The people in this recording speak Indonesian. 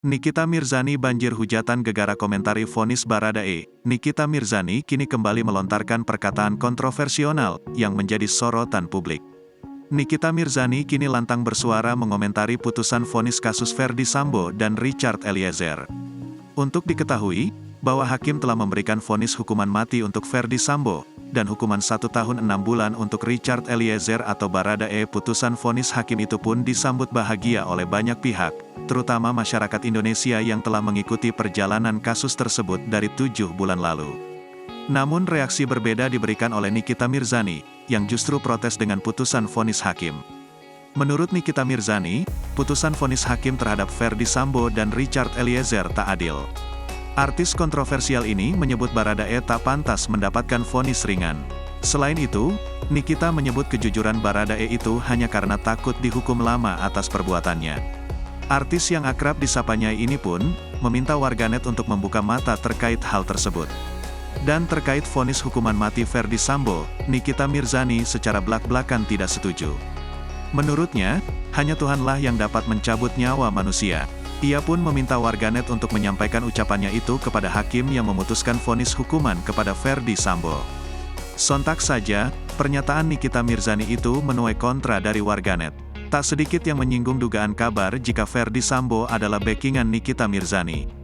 Nikita Mirzani banjir hujatan gegara komentari vonis Baradae. Nikita Mirzani kini kembali melontarkan perkataan kontroversial yang menjadi sorotan publik. Nikita Mirzani kini lantang bersuara mengomentari putusan vonis kasus Ferdy Sambo dan Richard Eliezer. Untuk diketahui, bahwa hakim telah memberikan vonis hukuman mati untuk Ferdy Sambo, dan hukuman 1 tahun 6 bulan untuk Richard Eliezer atau Baradae. Putusan vonis hakim itu pun disambut bahagia oleh banyak pihak, terutama masyarakat Indonesia yang telah mengikuti perjalanan kasus tersebut dari 7 bulan lalu. Namun reaksi berbeda diberikan oleh Nikita Mirzani, yang justru protes dengan putusan vonis hakim. Menurut Nikita Mirzani, putusan vonis hakim terhadap Ferdy Sambo dan Richard Eliezer tak adil. Artis kontroversial ini menyebut Baradae tak pantas mendapatkan vonis ringan. Selain itu, Nikita menyebut kejujuran Baradae itu hanya karena takut dihukum lama atas perbuatannya. Artis yang akrab disapanya ini pun meminta warganet untuk membuka mata terkait hal tersebut. Dan terkait vonis hukuman mati Ferdy Sambo, Nikita Mirzani secara blak-blakan tidak setuju. Menurutnya, hanya Tuhanlah yang dapat mencabut nyawa manusia. Ia pun meminta warganet untuk menyampaikan ucapannya itu kepada hakim yang memutuskan vonis hukuman kepada Ferdy Sambo. Sontak saja, pernyataan Nikita Mirzani itu menuai kontra dari warganet. Tak sedikit yang menyinggung dugaan kabar jika Ferdy Sambo adalah backingan Nikita Mirzani.